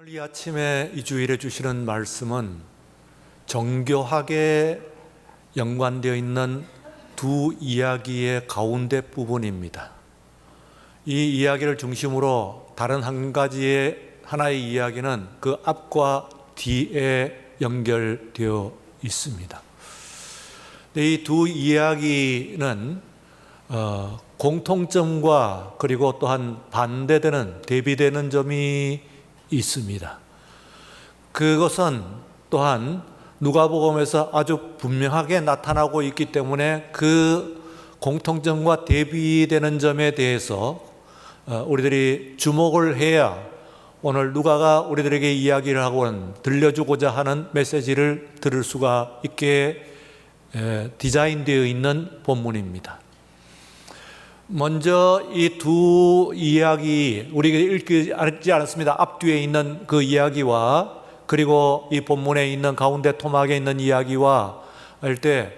오늘 이 아침에 이 주일에 주시는 말씀은 정교하게 연관되어 있는 두 이야기의 가운데 부분입니다. 이 이야기를 중심으로 다른 하나의 이야기는 그 앞과 뒤에 연결되어 있습니다. 이 두 이야기는 공통점과 그리고 또한 반대되는, 대비되는 점이 있습니다. 그것은 또한 누가복음에서 아주 분명하게 나타나고 있기 때문에 그 공통점과 대비되는 점에 대해서 우리들이 주목을 해야 오늘 누가가 우리들에게 이야기를 하고 들려주고자 하는 메시지를 들을 수가 있게 디자인되어 있는 본문입니다. 먼저 이 두 이야기, 우리가 읽지 않았습니다. 앞뒤에 있는 그 이야기와 그리고 이 본문에 있는 가운데 토막에 있는 이야기와 할 때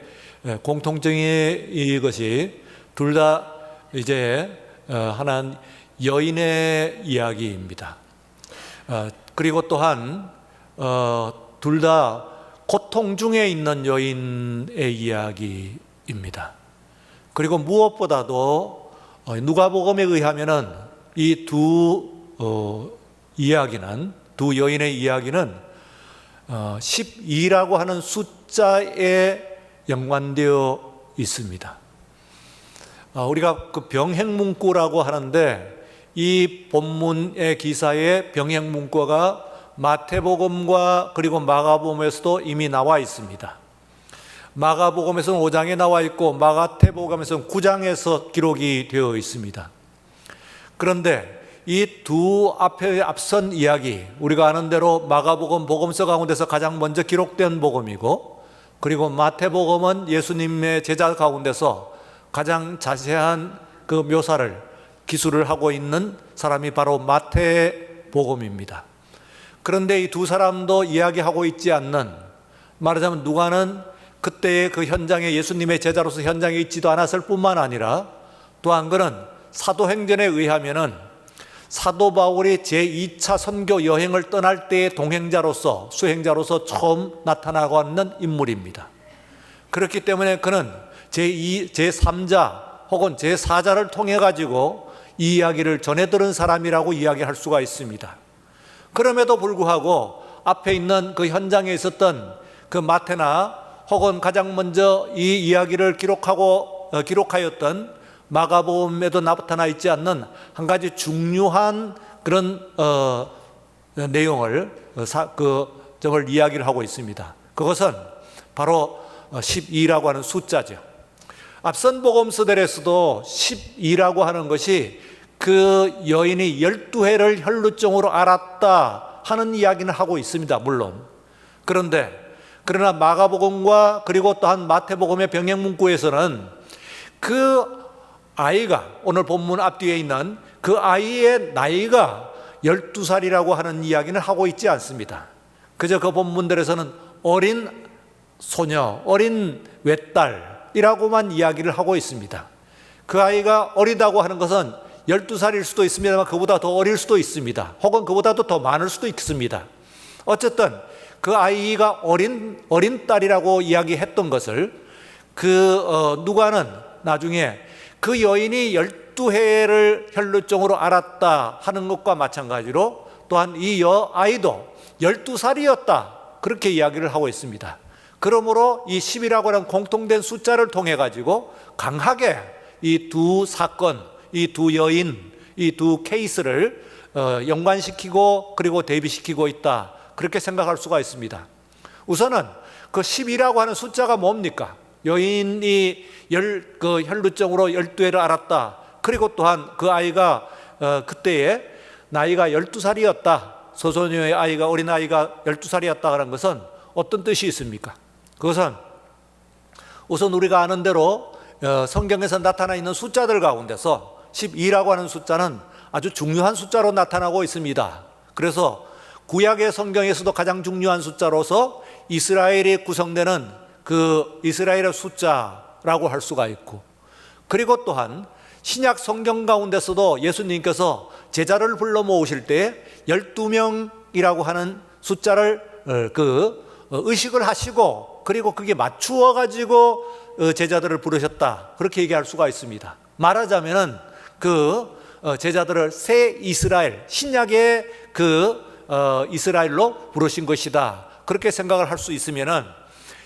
공통점이 이것이 둘 다 이제 하나는 여인의 이야기입니다. 그리고 또한 둘 다 고통 중에 있는 여인의 이야기입니다. 그리고 무엇보다도 누가복음에 의하면은 이 두 여인의 이야기는 12라고 하는 숫자에 연관되어 있습니다. 우리가 그 병행문구라고 하는데 이 본문의 기사에 병행문구가 마태복음과 그리고 마가복음에서도 이미 나와 있습니다. 마가복음에서는 5장에 나와 있고 마가복음에서는 9장에서 기록이 되어 있습니다. 그런데 이 두 앞선 이야기, 우리가 아는 대로 마가복음 복음서 가운데서 가장 먼저 기록된 복음이고, 그리고 마태복음은 예수님의 제자 가운데서 가장 자세한 그 묘사를 기술을 하고 있는 사람이 바로 마태복음입니다. 그런데 이 두 사람도 이야기하고 있지 않는, 말하자면 누가는 그때의 그 현장에 예수님의 제자로서 현장에 있지도 않았을 뿐만 아니라 또한 그는 사도행전에 의하면은 사도 바울이 제2차 선교 여행을 떠날 때의 동행자로서, 수행자로서 처음 나타나고 있는 인물입니다. 그렇기 때문에 그는 제3자 혹은 제4자를 통해 가지고 이 이야기를 전해 들은 사람이라고 이야기할 수가 있습니다. 그럼에도 불구하고 앞에 있는 그 현장에 있었던 그 마태나 혹은 가장 먼저 이 이야기를 기록하였던 마가복음에도 나타나 있지 않는 한 가지 중요한 그런 내용을 점을 이야기를 하고 있습니다. 그것은 바로 12라고 하는 숫자죠. 앞선 복음서들에서도 12라고 하는 것이 그 여인이 12해를 혈루증으로 앓았다 하는 이야기는 하고 있습니다. 물론. 그러나 마가복음과 그리고 또한 마태복음의 병행문구에서는 그 아이가, 오늘 본문 앞뒤에 있는 그 아이의 나이가 12살이라고 하는 이야기는 하고 있지 않습니다. 그저 그 본문들에서는 어린 소녀, 어린 외딸이라고만 이야기를 하고 있습니다. 그 아이가 어리다고 하는 것은 12살일 수도 있습니다만 그보다 더 어릴 수도 있습니다. 혹은 그보다도 더 많을 수도 있습니다. 어쨌든 그 아이가 어린 딸이라고 이야기했던 것을 누가는 나중에 그 여인이 12해를 혈루증으로 앓았다 하는 것과 마찬가지로 또한 이 여아이도 12살이었다 그렇게 이야기를 하고 있습니다. 그러므로 이 10이라고 하는 공통된 숫자를 통해 가지고 강하게 이 두 사건, 이 두 여인, 이 두 케이스를 연관시키고 그리고 대비시키고 있다, 그렇게 생각할 수가 있습니다. 우선은 그 10이라고 하는 숫자가 뭡니까? 여인이 혈루증으로 12해를 앓았다. 그리고 또한 그 아이가 그때의 나이가 12살이었다. 소소녀의 아이가, 어린아이가 12살이었다 하는 것은 어떤 뜻이 있습니까? 그것은 우선 우리가 아는 대로 성경에서 나타나 있는 숫자들 가운데서 12라고 하는 숫자는 아주 중요한 숫자로 나타나고 있습니다. 그래서 구약의 성경에서도 가장 중요한 숫자로서 이스라엘이 구성되는 그 이스라엘의 숫자라고 할 수가 있고, 그리고 또한 신약 성경 가운데서도 예수님께서 제자를 불러 모으실 때 12명 6이라고 하는 숫자를 의식을 하시고 그리고 그게 맞추어 가지고 제자들을 부르셨다, 그렇게 얘기할 수가 있습니다. 말하자면은 제자들을 새 이스라엘, 신약의 이스라엘로 부르신 것이다, 그렇게 생각을 할 수 있으면은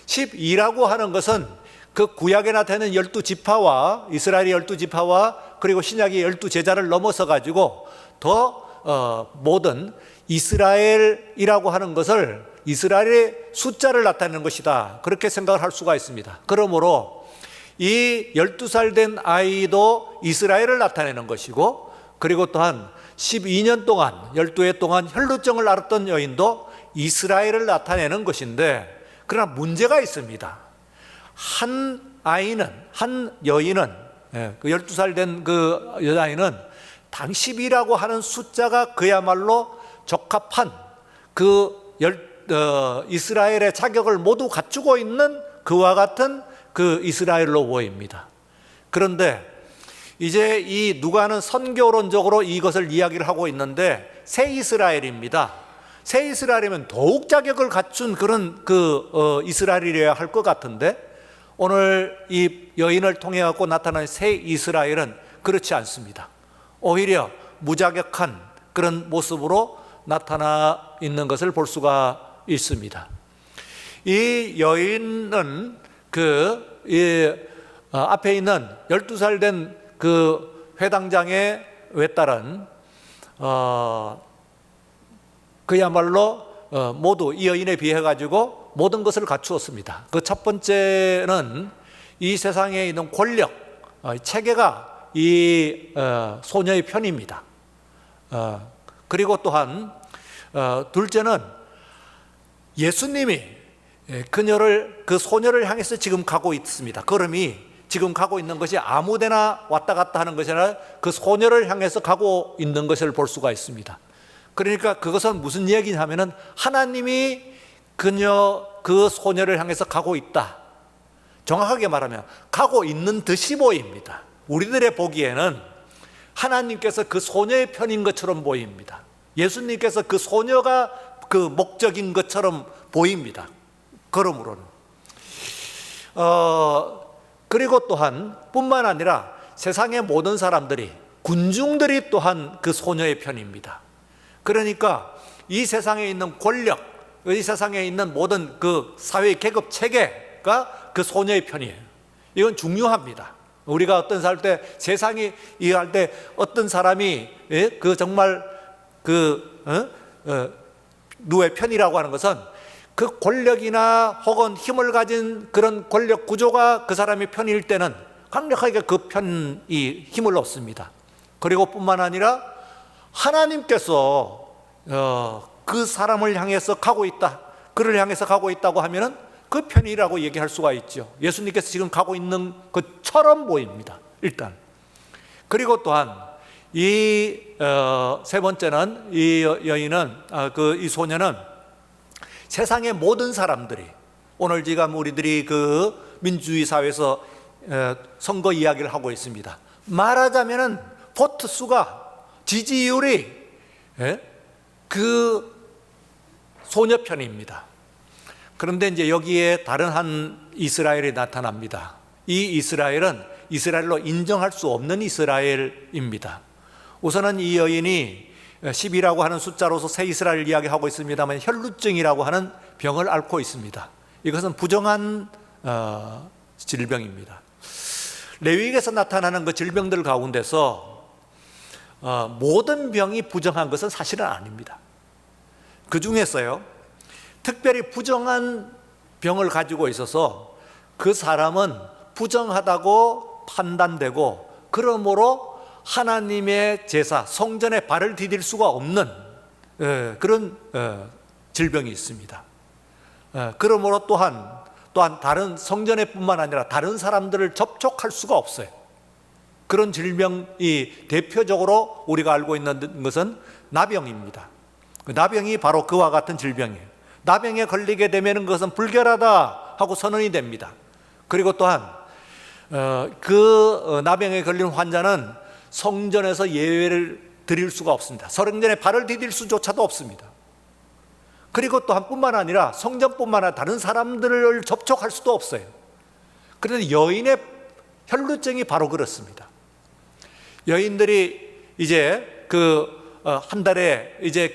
12라고 하는 것은 그 구약에 나타나는 12지파와 이스라엘의 12지파와 그리고 신약의 12제자를 넘어서 가지고 더 모든 이스라엘이라고 하는 것을 이스라엘의 숫자를 나타내는 것이다, 그렇게 생각을 할 수가 있습니다. 그러므로 이 12살 된 아이도 이스라엘을 나타내는 것이고, 그리고 또한 12년 동안 12해 동안 혈루증을 앓았던 여인도 이스라엘을 나타내는 것인데, 그러나 문제가 있습니다. 한 여인은, 그 12살 된 그 여자아이는 당 10이라고 하는 숫자가 그야말로 적합한 이스라엘의 자격을 모두 갖추고 있는 그와 같은 그 이스라엘로 보입니다. 그런데 이제 이 누가는 선교론적으로 이것을 이야기를 하고 있는데 새 이스라엘입니다. 새 이스라엘이면 더욱 자격을 갖춘 그런 이스라엘이어야 할 것 같은데, 오늘 이 여인을 통해 갖고 나타난 새 이스라엘은 그렇지 않습니다. 오히려 무자격한 그런 모습으로 나타나 있는 것을 볼 수가 있습니다. 이 여인은 앞에 있는 12살 된 그 회당장의 외딸은 그야말로 모두 이 여인에 비해 가지고 모든 것을 갖추었습니다. 그 첫 번째는 이 세상에 있는 권력, 체계가 이 소녀의 편입니다. 그리고 또한 둘째는 예수님이 그 소녀를 향해서 지금 가고 있습니다. 걸음이 지금 가고 있는 것이 아무데나 왔다 갔다 하는 것이 아니라 그 소녀를 향해서 가고 있는 것을 볼 수가 있습니다. 그러니까 그것은 무슨 얘기냐면은 하나님이 그 소녀를 향해서 가고 있다, 정확하게 말하면 가고 있는 듯이 보입니다. 우리들의 보기에는 하나님께서 그 소녀의 편인 것처럼 보입니다. 예수님께서 그 소녀가 그 목적인 것처럼 보입니다. 그러므로는 그리고 또한 뿐만 아니라 세상의 모든 사람들이, 군중들이 또한 그 소녀의 편입니다. 그러니까 이 세상에 있는 권력, 이 세상에 있는 모든 그 사회 계급 체계가 그 소녀의 편이에요. 이건 중요합니다. 우리가 어떤 살 때 세상이 이해할 때 어떤 사람이 정말 누구의 편이라고 하는 것은 그 권력이나 혹은 힘을 가진 그런 권력 구조가 그 사람의 편일 때는 강력하게 그 편이 힘을 얻습니다. 그리고 뿐만 아니라 하나님께서 그 사람을 향해서 가고 있다, 그를 향해서 가고 있다고 하면은 그 편이라고 얘기할 수가 있죠. 예수님께서 지금 가고 있는 것처럼 보입니다, 일단. 그리고 또한 이 세 번째는 이 여인은 이 소녀는 세상의 모든 사람들이, 오늘 지금 우리들이 그 민주주의 사회에서 선거 이야기를 하고 있습니다. 말하자면은 보트 수가, 지지율이 그 소녀 편입니다. 그런데 이제 여기에 다른 한 이스라엘이 나타납니다. 이 이스라엘은 이스라엘로 인정할 수 없는 이스라엘입니다. 우선은 이 여인이 10이라고 하는 숫자로서 새 이스라엘을 이야기하고 있습니다만 혈루증이라고 하는 병을 앓고 있습니다. 이것은 부정한 질병입니다. 레위기에서 나타나는 그 질병들 가운데서 모든 병이 부정한 것은 사실은 아닙니다. 그 중에서요, 특별히 부정한 병을 가지고 있어서 그 사람은 부정하다고 판단되고, 그러므로 하나님의 제사, 성전에 발을 디딜 수가 없는 그런 질병이 있습니다. 그러므로 또한 다른 성전에 뿐만 아니라 다른 사람들을 접촉할 수가 없어요. 그런 질병이 대표적으로 우리가 알고 있는 것은 나병입니다. 나병이 바로 그와 같은 질병이에요. 나병에 걸리게 되면 그것은 불결하다 하고 선언이 됩니다. 그리고 또한 그 나병에 걸린 환자는 성전에서 예배를 드릴 수가 없습니다. 성전에 발을 디딜 수조차도 없습니다. 그리고 또한 뿐만 아니라 성전뿐만 아니라 다른 사람들을 접촉할 수도 없어요. 그런데 여인의 혈루증이 바로 그렇습니다. 여인들이 이제 한 달에 이제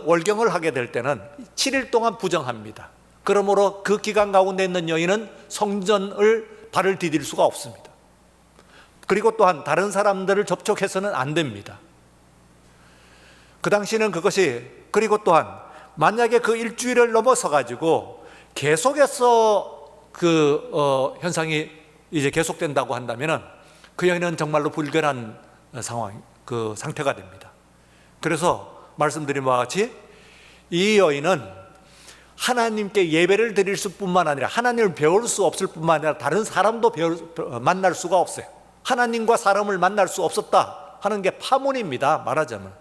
월경을 하게 될 때는 7일 동안 부정합니다. 그러므로 그 기간 가운데 있는 여인은 성전을 발을 디딜 수가 없습니다. 그리고 또한 다른 사람들을 접촉해서는 안 됩니다. 그 당시는 그것이, 그리고 또한 만약에 그 일주일을 넘어서 가지고 계속해서 현상이 이제 계속된다고 한다면은 그 여인은 정말로 불결한 상태가 됩니다. 그래서 말씀드린 바와 같이 이 여인은 하나님께 예배를 드릴 수뿐만 아니라 하나님을 배울 수 없을 뿐만 아니라 다른 사람도 만날 수가 없어요. 하나님과 사람을 만날 수 없었다 하는 게 파문입니다. 말하자면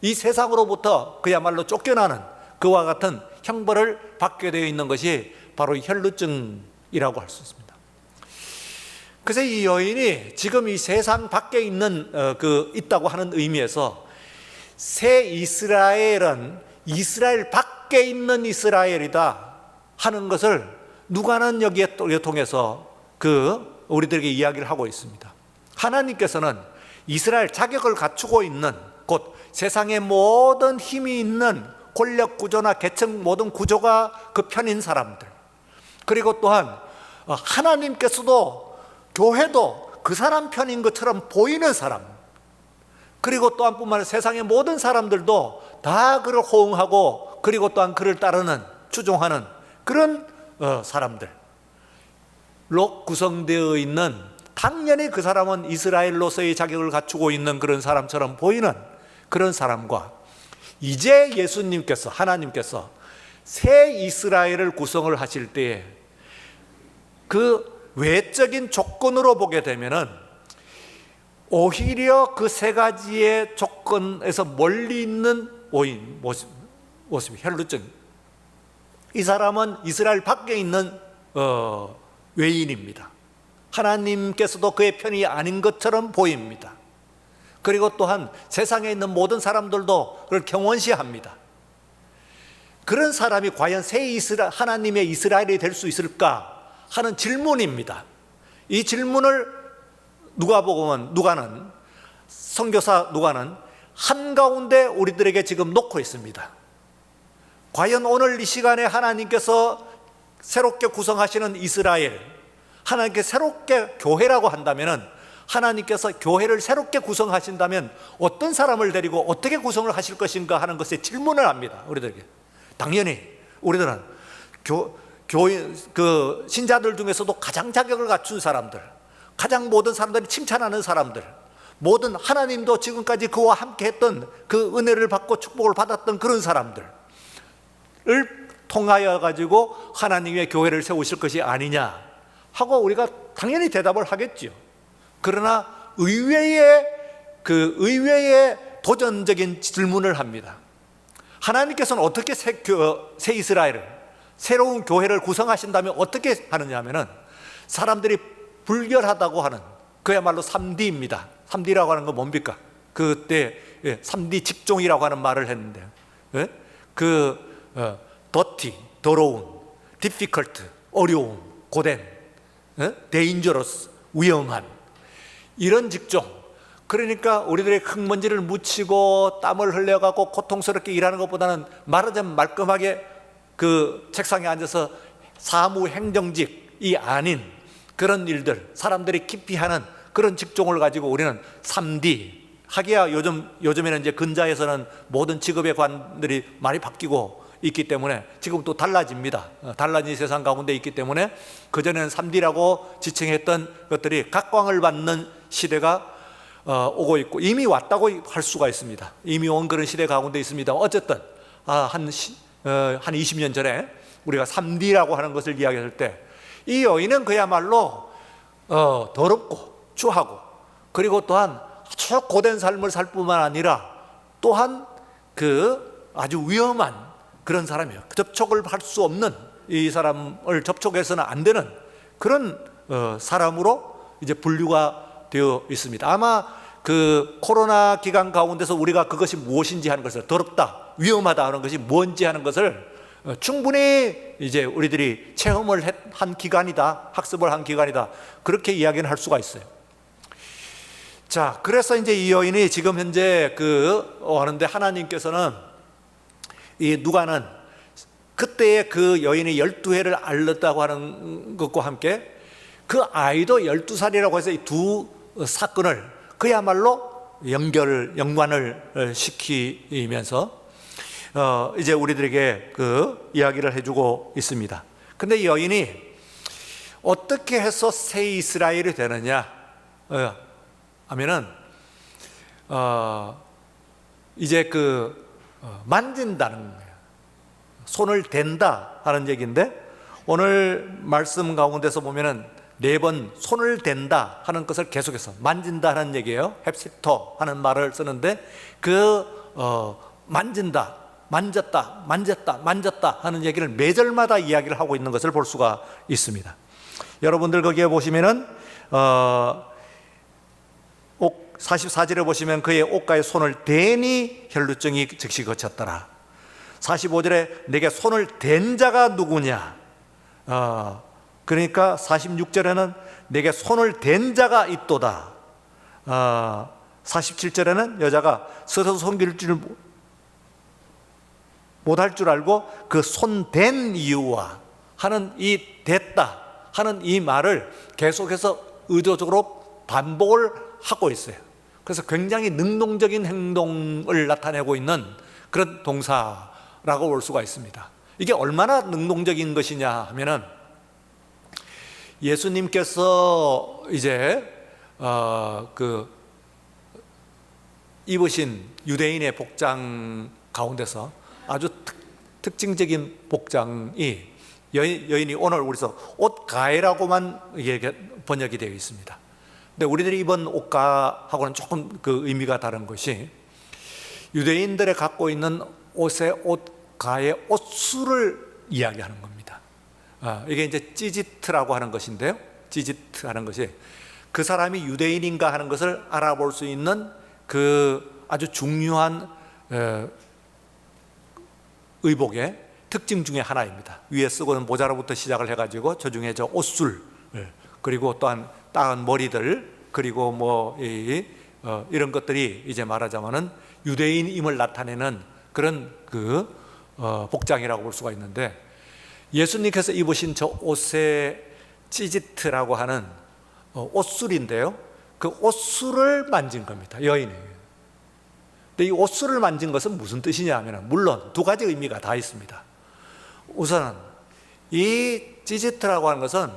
이 세상으로부터 그야말로 쫓겨나는 그와 같은 형벌을 받게 되어 있는 것이 바로 혈루증이라고 할 수 있습니다. 그래서 이 여인이 지금 이 세상 밖에 있다고 하는 의미에서 새 이스라엘은 이스라엘 밖에 있는 이스라엘이다 하는 것을 누가는 여기에 통해서 우리들에게 이야기를 하고 있습니다. 하나님께서는 이스라엘 자격을 갖추고 있는 곧 세상의 모든 힘이 있는 권력 구조나 계층 모든 구조가 그 편인 사람들, 그리고 또한 하나님께서도 교회도 그 사람 편인 것처럼 보이는 사람, 그리고 또한 뿐만 아니라 세상의 모든 사람들도 다 그를 호응하고 그리고 또한 그를 따르는 추종하는 그런 사람들로 구성되어 있는, 당연히 그 사람은 이스라엘로서의 자격을 갖추고 있는 그런 사람처럼 보이는 그런 사람과, 이제 예수님께서, 하나님께서 새 이스라엘을 구성을 하실 때에 그 외적인 조건으로 보게 되면은 오히려 그 세 가지의 조건에서 멀리 있는 모습이 혈루증. 이 사람은 이스라엘 밖에 있는 외인입니다. 하나님께서도 그의 편이 아닌 것처럼 보입니다. 그리고 또한 세상에 있는 모든 사람들도 그걸 경원시합니다. 그런 사람이 과연 하나님의 이스라엘이 될 수 있을까 하는 질문입니다. 이 질문을 누가는 선교사 누가는 한가운데 우리들에게 지금 놓고 있습니다. 과연 오늘 이 시간에 하나님께서 새롭게 구성하시는 이스라엘, 하나님께 새롭게 교회라고 한다면, 하나님께서 교회를 새롭게 구성하신다면 어떤 사람을 데리고 어떻게 구성을 하실 것인가 하는 것에 질문을 합니다. 우리들에게. 당연히 우리들은 신자들 중에서도 가장 자격을 갖춘 사람들, 가장 모든 사람들이 칭찬하는 사람들, 모든 하나님도 지금까지 그와 함께 했던 그 은혜를 받고 축복을 받았던 그런 사람들을 통하여 가지고 하나님의 교회를 세우실 것이 아니냐 하고 우리가 당연히 대답을 하겠지요. 그러나 의외의 도전적인 질문을 합니다. 하나님께서는 어떻게 새 이스라엘을, 새로운 교회를 구성하신다면 어떻게 하느냐 하면은 사람들이 불결하다고 하는 그야말로 3D입니다. 3D라고 하는 건 뭡니까? 그때 3D 직종이라고 하는 말을 했는데, 더티, 더러운, difficult, 어려움, 고된, dangerous, 위험한 이런 직종. 그러니까 우리들의 흙먼지를 묻히고 땀을 흘려가고 고통스럽게 일하는 것보다는 말하자면 말끔하게 그 책상에 앉아서 사무 행정직이 아닌 그런 일들, 사람들이 깊이 하는 그런 직종을 가지고 우리는 3D, 하기야 요즘에는 이제 근자에서는 모든 직업의 관들이 많이 바뀌고 있기 때문에 지금 또 달라집니다. 달라진 세상 가운데 있기 때문에 그전에는 3D라고 지칭했던 것들이 각광을 받는 시대가 오고 있고 이미 왔다고 할 수가 있습니다. 이미 온 그런 시대 가운데 있습니다. 어쨌든 한 20년 전에 우리가 3D라고 하는 것을 이야기할 때 이 여인은 그야말로 더럽고 추하고 그리고 또한 아주 고된 삶을 살 뿐만 아니라 또한 아주 위험한 그런 사람이에요. 접촉을 할 수 없는, 이 사람을 접촉해서는 안 되는 그런 사람으로 이제 분류가 되어 있습니다. 아마 그 코로나 기간 가운데서 우리가 그것이 무엇인지 하는 것을 더럽다, 위험하다 하는 것이 뭔지 하는 것을 충분히 이제 우리들이 체험을 한 기간이다, 학습을 한 기간이다, 그렇게 이야기는 할 수가 있어요. 자, 그래서 이제 이 여인이 지금 현재 하는데, 하나님께서는 이 누가는 그때의 그 여인이 12해를 앓았다고 하는 것과 함께 그 아이도 12살이라고 해서 이 두 사건을 그야말로 연관을 시키면서 이제 우리들에게 그 이야기를 해주고 있습니다. 근데 이 여인이 어떻게 해서 새 이스라엘이 되느냐 하면은 이제 만진다는 거예요. 손을 댄다 하는 얘기인데, 오늘 말씀 가운데서 보면은 4번 손을 댄다 하는 것을 계속해서 만진다 하는 얘기예요. 헵시터 하는 말을 쓰는데, 만진다, 만졌다, 만졌다, 만졌다 하는 얘기를 매절마다 이야기를 하고 있는 것을 볼 수가 있습니다. 여러분들 거기에 보시면은 44절에 보시면 그의 옷가에 손을 대니 혈루증이 즉시 그쳤더라. 45절에 내게 손을 댄 자가 누구냐? 그러니까 46절에는 내게 손을 댄 자가 있도다. 47절에는 여자가 서서 손길 줄 못할 줄 알고 그 손 댄 이유와 하는 이 됐다 하는 이 말을 계속해서 의도적으로 반복을 하고 있어요. 그래서 굉장히 능동적인 행동을 나타내고 있는 그런 동사라고 볼 수가 있습니다. 이게 얼마나 능동적인 것이냐 하면은, 예수님께서 이제 입으신 유대인의 복장 가운데서 아주 특징적인 복장이 여인이 오늘 우리서 옷가에라고만 번역이 되어 있습니다. 근데 우리들이 입은 옷가하고는 조금 그 의미가 다른 것이, 유대인들이 갖고 있는 옷의 옷가의 옷수를 이야기하는 겁니다. 이게 이제 찌지트라고 하는 것인데요. 찌지트 하는 것이 그 사람이 유대인인가 하는 것을 알아볼 수 있는 그 아주 중요한 의복의 특징 중에 하나입니다. 위에 쓰고 있는 모자로부터 시작을 해가지고 저 중에 저 옷술, 그리고 또한 따은 머리들, 그리고 이런 것들이 이제 말하자면은 유대인임을 나타내는 그런 복장이라고 볼 수가 있는데, 예수님께서 입으신 저 옷의 찌지트라고 하는 옷술인데요, 그 옷술을 만진 겁니다, 여인이. 근데 이 옷술을 만진 것은 무슨 뜻이냐 하면, 물론 두 가지 의미가 다 있습니다. 우선은 이 찌지트라고 하는 것은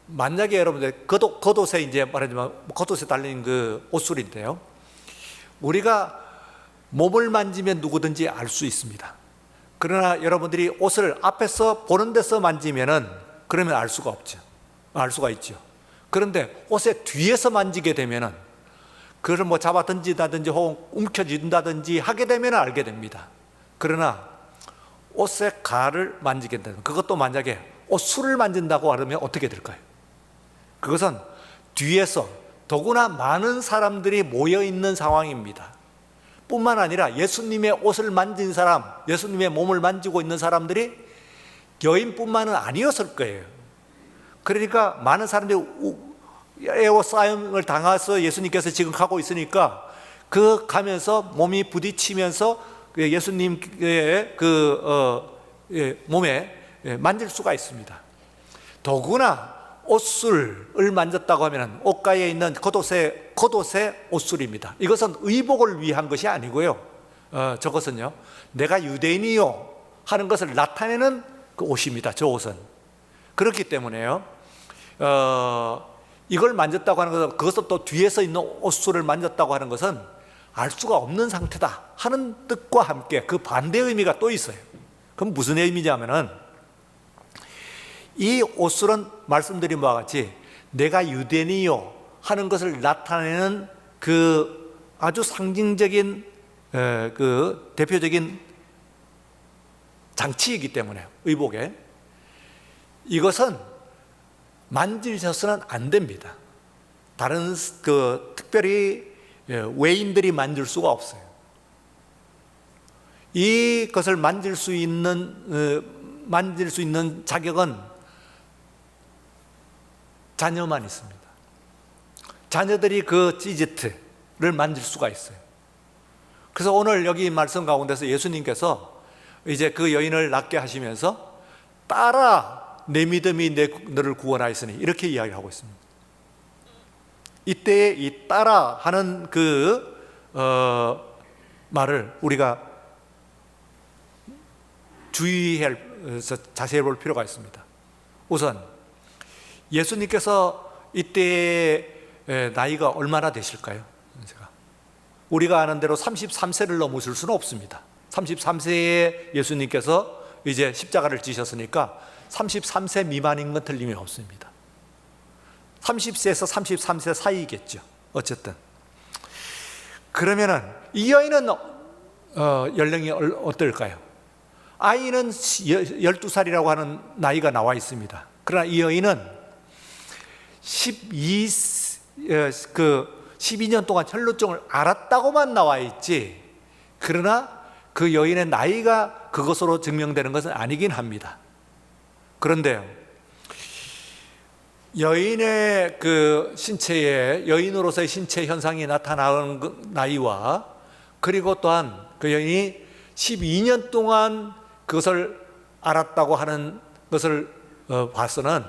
만약에 여러분들 겉옷에 이제 말하자면 겉옷에 달린 그 옷술인데요, 우리가 몸을 만지면 누구든지 알 수 있습니다. 그러나 여러분들이 옷을 앞에서 보는 데서 만지면은 그러면 알 수가 없죠. 알 수가 있죠. 그런데 옷의 뒤에서 만지게 되면은, 그걸 잡아 던지다든지 혹은 움켜쥔다든지 하게 되면 알게 됩니다. 그러나 옷의 가를 만지게 되면, 그것도 만약에 옷술을 만진다고 하면 어떻게 될까요? 그것은 뒤에서 더구나 많은 사람들이 모여 있는 상황입니다. 뿐만 아니라 예수님의 옷을 만진 사람, 예수님의 몸을 만지고 있는 사람들이 여인뿐만은 아니었을 거예요. 그러니까 많은 사람들이 에워싸임을 당해서 예수님께서 지금 가고 있으니까 가면서 몸이 부딪히면서 예수님의 몸에 만질 수가 있습니다. 더구나 옷술을 만졌다고 하면 옷가에 있는 겉옷의 옷술입니다. 이것은 의복을 위한 것이 아니고요, 저것은요, 내가 유대인이요 하는 것을 나타내는 그 옷입니다. 저 옷은. 그렇기 때문에요, 이걸 만졌다고 하는 것은, 그것도 또 뒤에서 있는 옷술을 만졌다고 하는 것은 알 수가 없는 상태다 하는 뜻과 함께 그 반대 의미가 또 있어요. 그럼 무슨 의미냐면은, 이 옷술은 말씀드린 바와 같이 내가 유대인이요 하는 것을 나타내는 그 아주 상징적인 그 대표적인 장치이기 때문에, 의복에 이것은 만지셔서는 안 됩니다. 다른 특별히 외인들이 만질 수가 없어요. 이것을 만질 수 있는 자격은 자녀만 있습니다. 자녀들이 그 찌지트를 만질 수가 있어요. 그래서 오늘 여기 말씀 가운데서 예수님께서 이제 그 여인을 낫게 하시면서 따라 내 믿음이 너를 구원하였으니 이렇게 이야기하고 있습니다. 이때에 이 따라 하는 말을 우리가 주의해서 자세히 볼 필요가 있습니다. 우선 예수님께서 이때의 나이가 얼마나 되실까요? 우리가 아는 대로 33세를 넘으실 수는 없습니다. 33세에 예수님께서 이제 십자가를 지셨으니까 33세 미만인 건 틀림이 없습니다. 30세에서 33세 사이겠죠. 어쨌든 그러면은 이 여인은 연령이 어떨까요? 아이는 12살이라고 하는 나이가 나와 있습니다. 그러나 이 여인은 12년 동안 혈루증을 앓았다고만 나와 있지, 그러나 그 여인의 나이가 그것으로 증명되는 것은 아니긴 합니다. 그런데요, 여인의 그 신체에, 여인으로서의 신체 현상이 나타나는 나이와, 그리고 또한 그 여인이 12년 동안 그것을 알았다고 하는 것을 봐서는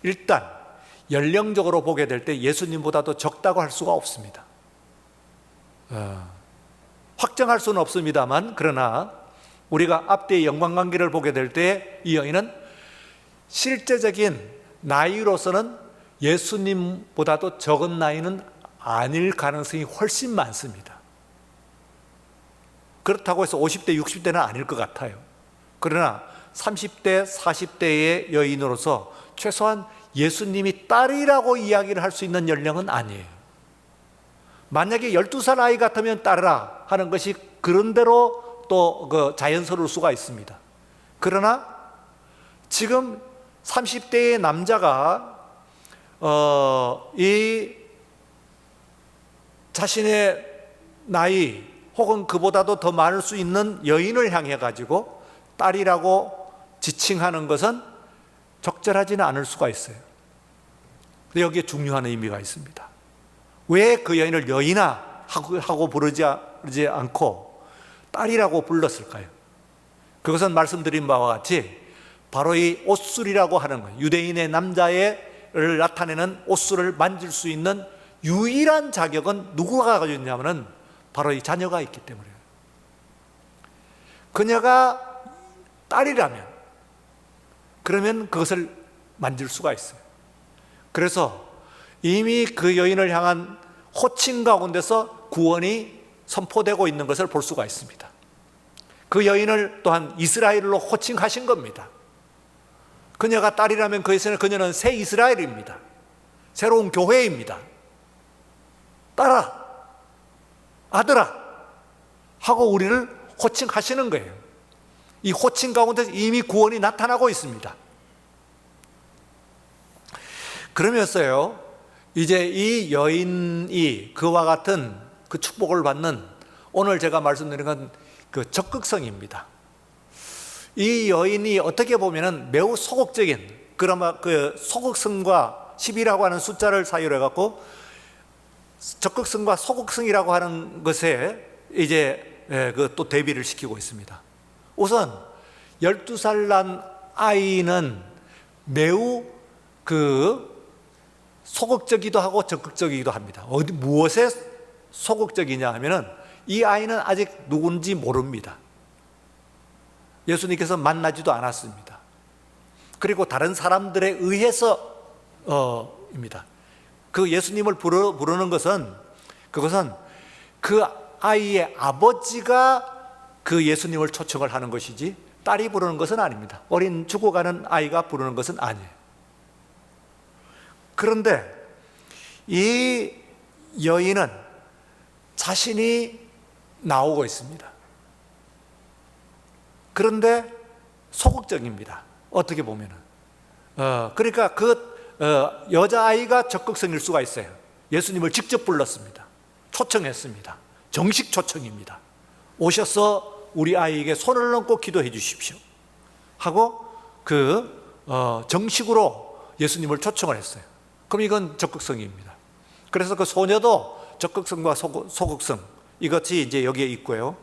일단 연령적으로 보게 될 때 예수님보다도 적다고 할 수가 없습니다. 확정할 수는 없습니다만, 그러나 우리가 앞뒤의 연관관계를 보게 될 때 이 여인은 실제적인 나이로서는 예수님보다도 적은 나이는 아닐 가능성이 훨씬 많습니다. 그렇다고 해서 50대, 60대는 아닐 것 같아요. 그러나 30대, 40대의 여인으로서 최소한 예수님이 딸이라고 이야기를 할 수 있는 연령은 아니에요. 만약에 12살 아이 같으면 딸이라 하는 것이 그런대로 또 자연스러울 수가 있습니다. 그러나 지금 30대의 남자가 이 자신의 나이 혹은 그보다도 더 많을 수 있는 여인을 향해 가지고 딸이라고 지칭하는 것은 적절하지는 않을 수가 있어요. 근데 여기에 중요한 의미가 있습니다. 왜 그 여인을 여인아 하고 부르지 않고 딸이라고 불렀을까요? 그것은 말씀드린 바와 같이 바로 이 옷술이라고 하는 것, 유대인의 남자를 나타내는 옷술을 만질 수 있는 유일한 자격은 누구가 가지고 있냐면은 바로 이 자녀가 있기 때문이에요. 그녀가 딸이라면 그러면 그것을 만질 수가 있어요. 그래서 이미 그 여인을 향한 호칭 가운데서 구원이 선포되고 있는 것을 볼 수가 있습니다. 그 여인을 또한 이스라엘로 호칭하신 겁니다. 그녀가 딸이라면 그녀는 새 이스라엘입니다. 새로운 교회입니다. 딸아, 아들아 하고 우리를 호칭하시는 거예요. 이 호칭 가운데 이미 구원이 나타나고 있습니다. 그러면서요, 이제 이 여인이 그와 같은 그 축복을 받는, 오늘 제가 말씀드린 건 그 적극성입니다. 이 여인이 어떻게 보면은 매우 소극적인, 그러면 그 소극성과 10이라고 하는 숫자를 사유로 해갖고 적극성과 소극성이라고 하는 것에 이제 또 대비를 시키고 있습니다. 우선 12살 난 아이는 매우 소극적이기도 하고 적극적이기도 합니다. 무엇에 소극적이냐 하면은 이 아이는 아직 누군지 모릅니다. 예수님께서 만나지도 않았습니다. 그리고 다른 사람들에 의해서입니다. 그 예수님을 부르는 것은, 그것은 그 아이의 아버지가 그 예수님을 초청을 하는 것이지 딸이 부르는 것은 아닙니다. 어린 죽어가는 아이가 부르는 것은 아니에요. 그런데 이 여인은 자신이 나오고 있습니다. 그런데 소극적입니다. 어떻게 보면은. 그러니까 여자아이가 적극성일 수가 있어요. 예수님을 직접 불렀습니다. 초청했습니다. 정식 초청입니다. 오셔서 우리 아이에게 손을 얹고 기도해 주십시오 하고 정식으로 예수님을 초청을 했어요. 그럼 이건 적극성입니다. 그래서 그 소녀도 적극성과 소극성 이것이 이제 여기에 있고요.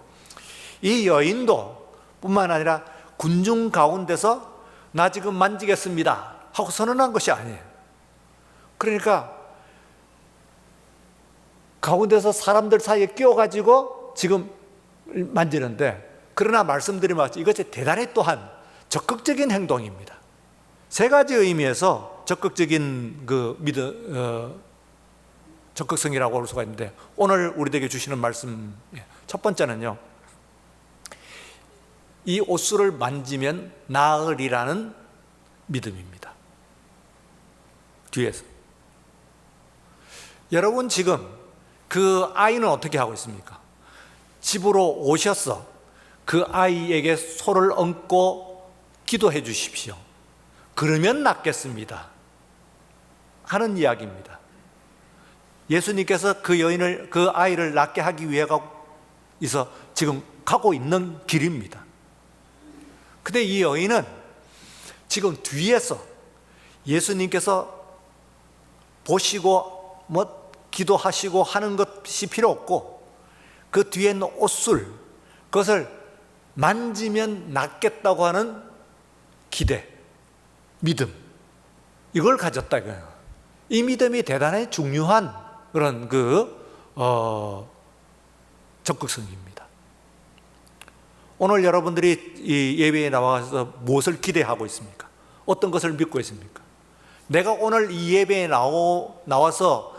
이 여인도 뿐만 아니라 군중 가운데서 나 지금 만지겠습니다 하고 선언한 것이 아니에요. 그러니까 가운데서 사람들 사이에 끼어가지고 지금 만지는데, 그러나 말씀드린 것처럼 이것이 대단히 또한 적극적인 행동입니다. 세 가지 의미에서 적극적인 적극성이라고 할 수가 있는데, 오늘 우리에게 주시는 말씀 첫 번째는요, 이 옷수를 만지면 나으리라는 믿음입니다. 뒤에서 여러분, 지금 그 아이는 어떻게 하고 있습니까? 집으로 오셔서 그 아이에게 손을 얹고 기도해 주십시오, 그러면 낫겠습니다 하는 이야기입니다. 예수님께서 그 아이를 낫게 하기 위해서 지금 가고 있는 길입니다. 근데 이 여인은 지금 뒤에서 예수님께서 보시고 기도하시고 하는 것이 필요 없고, 그 뒤에 있는 옷술, 그것을 만지면 낫겠다고 하는 기대, 믿음, 이걸 가졌다 이거예요. 이 믿음이 대단히 중요한 그런 적극성입니다. 오늘 여러분들이 이 예배에 나와서 무엇을 기대하고 있습니까? 어떤 것을 믿고 있습니까? 내가 오늘 이 예배에 나와서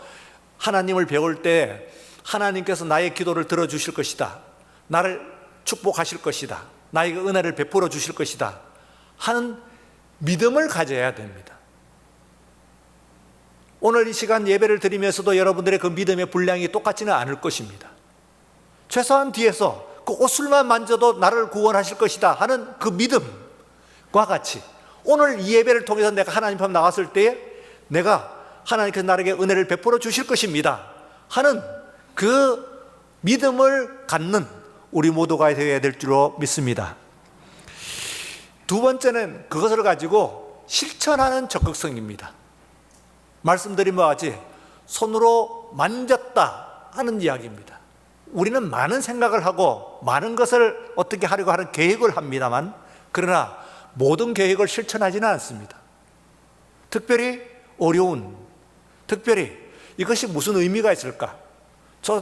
하나님을 배울 때 하나님께서 나의 기도를 들어주실 것이다, 나를 축복하실 것이다, 나에게 은혜를 베풀어 주실 것이다 하는 믿음을 가져야 됩니다. 오늘 이 시간 예배를 드리면서도 여러분들의 그 믿음의 분량이 똑같지는 않을 것입니다. 최소한 뒤에서 그 옷술만 만져도 나를 구원하실 것이다 하는 그 믿음과 같이, 오늘 이 예배를 통해서 내가 하나님 앞에 나왔을 때에 내가 하나님께서 나에게 은혜를 베풀어 주실 것입니다 하는 그 믿음을 갖는 우리 모두가 되어야 될 줄로 믿습니다. 두 번째는 그것을 가지고 실천하는 적극성입니다. 말씀드린 바와 같이 손으로 만졌다 하는 이야기입니다. 우리는 많은 생각을 하고 많은 것을 어떻게 하려고 하는 계획을 합니다만, 그러나 모든 계획을 실천하지는 않습니다. 특별히 이것이 무슨 의미가 있을까?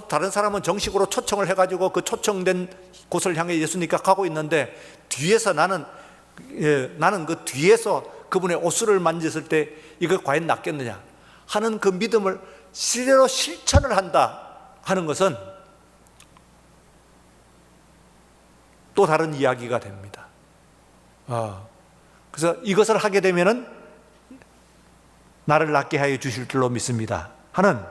다른 사람은 정식으로 초청을 해가지고 그 초청된 곳을 향해 예수님께 가고 있는데, 뒤에서 나는 그 뒤에서 그분의 옷을 만졌을 때 이거 과연 낫겠느냐 하는 그 믿음을 실제로 실천을 한다 하는 것은 또 다른 이야기가 됩니다. 그래서 이것을 하게 되면은 나를 낫게 하여 주실 줄로 믿습니다 하는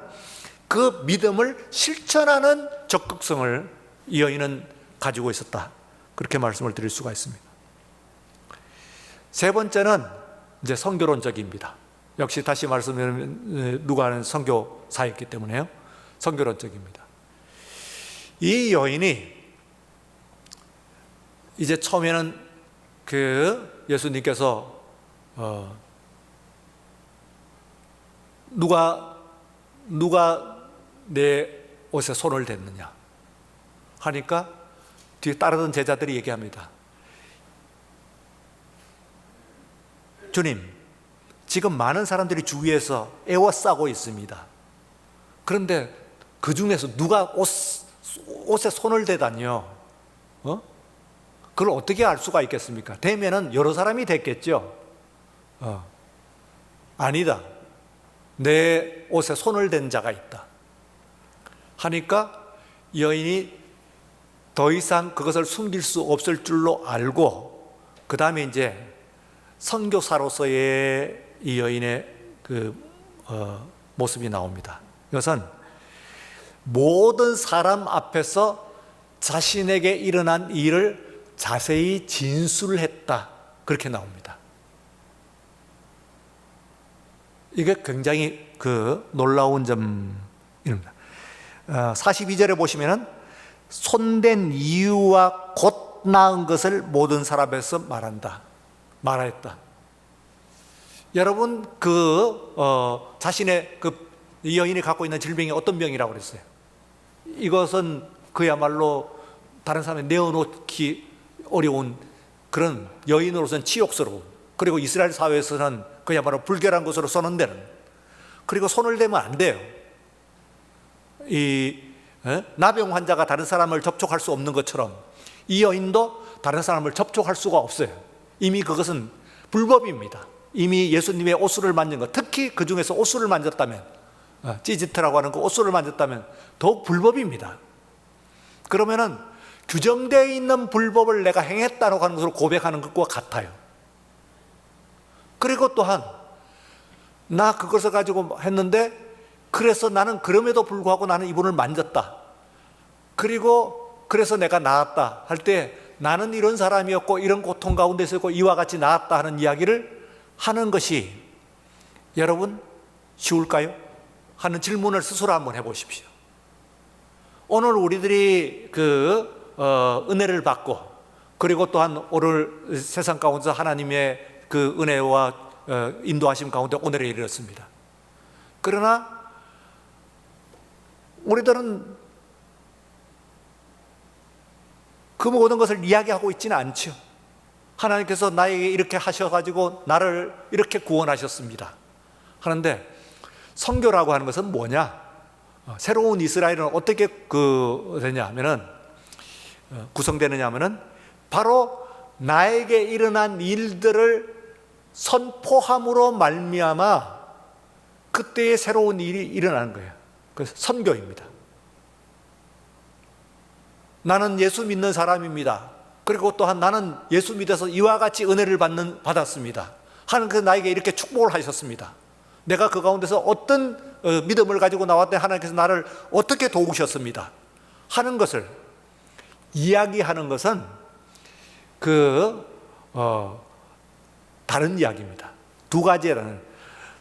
그 믿음을 실천하는 적극성을 이 여인은 가지고 있었다, 그렇게 말씀을 드릴 수가 있습니다. 세 번째는 이제 선교론적입니다. 역시 다시 말씀드리면 누가는 선교사였기 때문에요, 선교론적입니다. 이 여인이 이제 처음에는 그 예수님께서 누가 내 옷에 손을 댔느냐 하니까 뒤에 따르던 제자들이 얘기합니다. 주님, 지금 많은 사람들이 주위에서 애워싸고 있습니다. 그런데 그 중에서 누가 옷에 손을 대다니요? 그걸 어떻게 알 수가 있겠습니까? 되면은 여러 사람이 됐겠죠. 아니다, 내 옷에 손을 댄 자가 있다 하니까 여인이 더 이상 그것을 숨길 수 없을 줄로 알고, 그 다음에 이제 선교사로서의 이 여인의 모습이 나옵니다. 이것은 모든 사람 앞에서 자신에게 일어난 일을 자세히 진술했다, 그렇게 나옵니다. 이게 굉장히 놀라운 점입니다. 42절에 보시면은 손댄 이유와 곧 나은 것을 모든 사람에서 말하였다. 여러분, 자신의 이 여인이 갖고 있는 질병이 어떤 병이라고 그랬어요? 이것은 그야말로 다른 사람이 내어놓기 어려운 그런, 여인으로서는 치욕스러운, 그리고 이스라엘 사회에서는 그야말로 불결한 것으로 선언되는, 그리고 손을 대면 안 돼요. 나병 환자가 다른 사람을 접촉할 수 없는 것처럼 이 여인도 다른 사람을 접촉할 수가 없어요. 이미 그것은 불법입니다. 이미 예수님의 옷수를 만진 것, 특히 그 중에서 옷수를 만졌다면, 찌지트라고 하는 그 옷수를 만졌다면 더욱 불법입니다. 그러면은 규정되어 있는 불법을 내가 행했다고 하는 것으로 고백하는 것과 같아요. 그리고 또한 나 그것을 가지고 했는데, 그래서 나는 그럼에도 불구하고 나는 이분을 만졌다, 그리고 그래서 내가 나았다 할 때 나는 이런 사람이었고 이런 고통 가운데 있었고 이와 같이 나았다 하는 이야기를 하는 것이 여러분 쉬울까요? 하는 질문을 스스로 한번 해보십시오. 오늘 우리들이 은혜를 받고, 그리고 또한 오늘 세상 가운데서 하나님의 그 은혜와 인도하심 가운데 오늘에 이르렀습니다. 그러나 우리들은 그 모든 것을 이야기하고 있지는 않죠. 하나님께서 나에게 이렇게 하셔가지고 나를 이렇게 구원하셨습니다 하는데, 선교라고 하는 것은 뭐냐? 새로운 이스라엘은 어떻게 구성되느냐 하면은 바로 나에게 일어난 일들을 선포함으로 말미암아 그때의 새로운 일이 일어나는 거예요. 그래서 선교입니다. 나는 예수 믿는 사람입니다. 그리고 또한 나는 예수 믿어서 이와 같이 은혜를 받았습니다. 하나님께서 나에게 이렇게 축복을 하셨습니다. 내가 그 가운데서 어떤 믿음을 가지고 나왔더니 하나님께서 나를 어떻게 도우셨습니다 하는 것을 이야기하는 것은 다른 이야기입니다. 두 가지라는,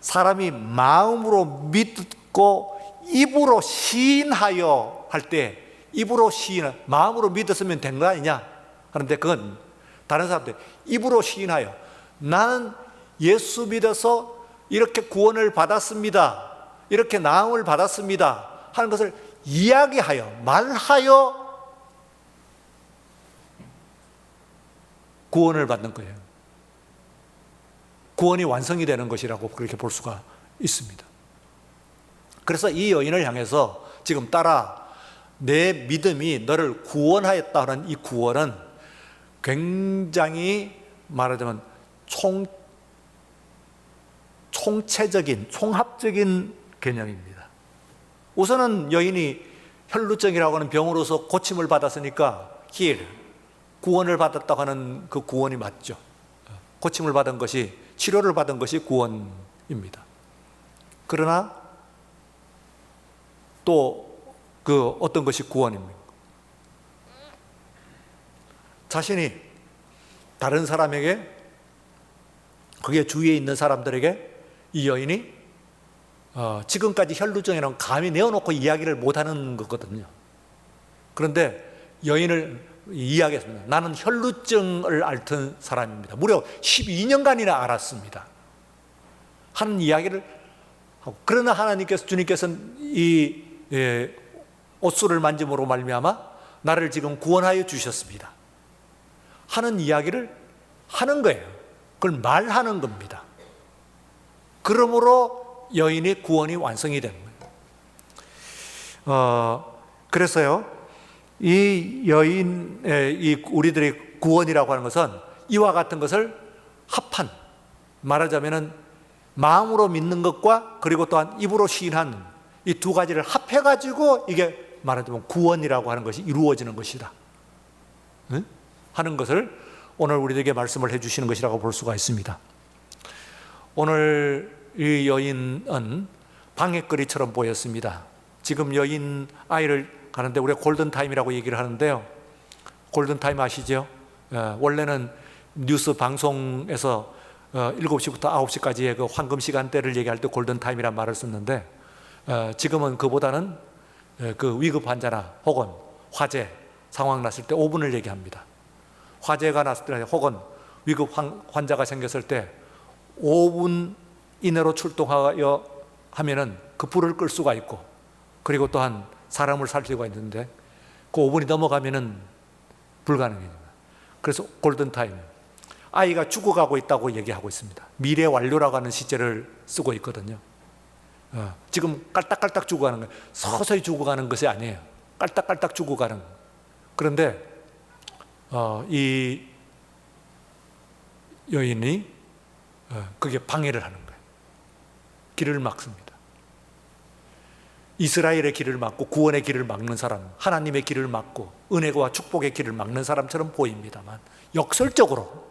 사람이 마음으로 믿고 입으로 시인하여 할 때, 입으로 마음으로 믿었으면 된 거 아니냐 하는데, 그건 다른 사람들 입으로 시인하여 나는 예수 믿어서 이렇게 구원을 받았습니다, 이렇게 나음을 받았습니다 하는 것을 이야기하여, 말하여 구원을 받는 거예요. 구원이 완성이 되는 것이라고 그렇게 볼 수가 있습니다. 그래서 이 여인을 향해서 지금 따라 내 믿음이 너를 구원하였다는 이 구원은 굉장히 말하자면 총체적인, 총합적인 개념입니다. 우선은 여인이 혈루증이라고 하는 병으로서 고침을 받았으니까 구원을 받았다고 하는 그 구원이 맞죠. 고침을 받은 것이, 치료를 받은 것이 구원입니다. 그러나 또 어떤 것이 구원입니까? 자신이 다른 사람에게, 그게 주위에 있는 사람들에게 이 여인이 지금까지 혈루증이라는 감히 내어놓고 이야기를 못하는 거거든요. 그런데 여인을 이야기했습니다. 나는 혈루증을 앓던 사람입니다. 무려 12년간이나 앓았습니다 하는 이야기를 하고, 그러나 주님께서는 이 옷수를 만짐으로 말미암아 나를 지금 구원하여 주셨습니다 하는 이야기를 하는 거예요. 그걸 말하는 겁니다. 그러므로 여인의 구원이 완성이 되는 거예요. 그래서요, 이 여인의 우리들의 구원이라고 하는 것은 이와 같은 것을 합한, 말하자면은 마음으로 믿는 것과 그리고 또한 입으로 시인하는 이 두 가지를 합해가지고 이게 말하자면 구원이라고 하는 것이 이루어지는 것이다 하는 것을 오늘 우리에게 말씀을 해주시는 것이라고 볼 수가 있습니다. 오늘 이 여인은 방해거리처럼 보였습니다. 지금 여인 아이를 가는데 우리가 골든타임이라고 얘기를 하는데요, 골든타임 아시죠? 원래는 뉴스 방송에서 7시부터 9시까지의 그 황금 시간대를 얘기할 때 골든타임이란 말을 썼는데, 지금은 그보다는 그 위급 환자나 혹은 화재 상황 났을 때 5분을 얘기합니다. 화재가 났을 때 혹은 위급 환자가 생겼을 때 5분 이내로 출동하여 하면은 그 불을 끌 수가 있고, 그리고 또한 사람을 살 수가 있는데 그 5분이 넘어가면은 불가능해집니다. 그래서 골든타임, 아이가 죽어가고 있다고 얘기하고 있습니다. 미래 완료라고 하는 시제를 쓰고 있거든요. 지금 깔딱깔딱 죽어가는 거예요. 서서히 죽어가는 것이 아니에요. 깔딱깔딱 죽어가는 거예요. 그런데 이 여인이 그게 방해를 하는 거예요. 길을 막습니다. 이스라엘의 길을 막고 구원의 길을 막는 사람, 하나님의 길을 막고 은혜와 축복의 길을 막는 사람처럼 보입니다만, 역설적으로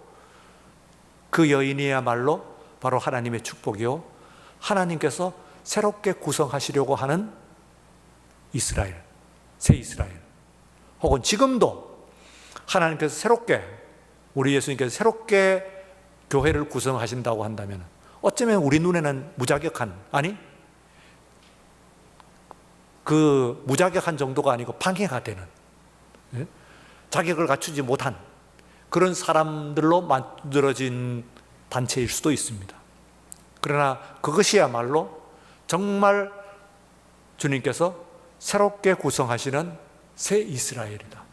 그 여인이야말로 바로 하나님의 축복이요, 하나님께서 새롭게 구성하시려고 하는 이스라엘, 새 이스라엘, 혹은 지금도 하나님께서 새롭게, 우리 예수님께서 새롭게 교회를 구성하신다고 한다면 어쩌면 우리 눈에는 무자격한, 아니 그 무자격한 정도가 아니고 방해가 되는, 자격을 갖추지 못한 그런 사람들로 만들어진 단체일 수도 있습니다. 그러나 그것이야말로 정말 주님께서 새롭게 구성하시는 새 이스라엘이다.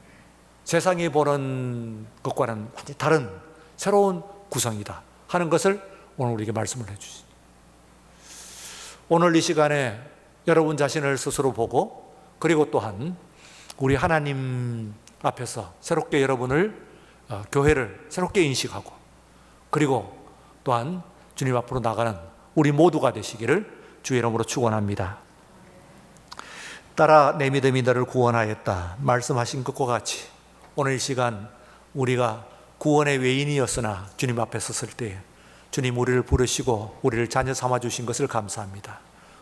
세상이 보는 것과는 완전히 다른 새로운 구성이다 하는 것을 오늘 우리에게 말씀을 해주시죠. 오늘 이 시간에 여러분 자신을 스스로 보고, 그리고 또한 우리 하나님 앞에서 새롭게 여러분을, 교회를 새롭게 인식하고, 그리고 또한 주님 앞으로 나가는 우리 모두가 되시기를 주의 이름으로 축원합니다. 따라 내 믿음이 너를 구원하였다 말씀하신 것과 같이 오늘 이 시간 우리가 구원의 외인이었으나 주님 앞에 섰을 때 주님 우리를 부르시고 우리를 자녀 삼아 주신 것을 감사합니다.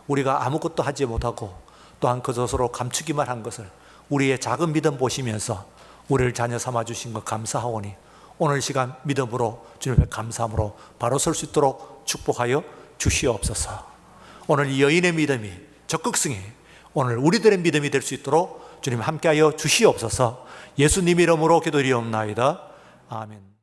우리가 아무것도 하지 못하고 또한 그것으로 감추기만 한 것을 우리의 작은 믿음 보시면서 우리를 자녀 삼아 주신 것 감사하오니 오늘 시간 믿음으로 주님 앞에 감사함으로 바로 설 수 있도록 축복하여 주시옵소서. 오늘 이 여인의 믿음이 적극성이 오늘 우리들의 믿음이 될 수 있도록 주님 함께하여 주시옵소서. 예수님 이름으로 기도드리옵나이다. 아멘.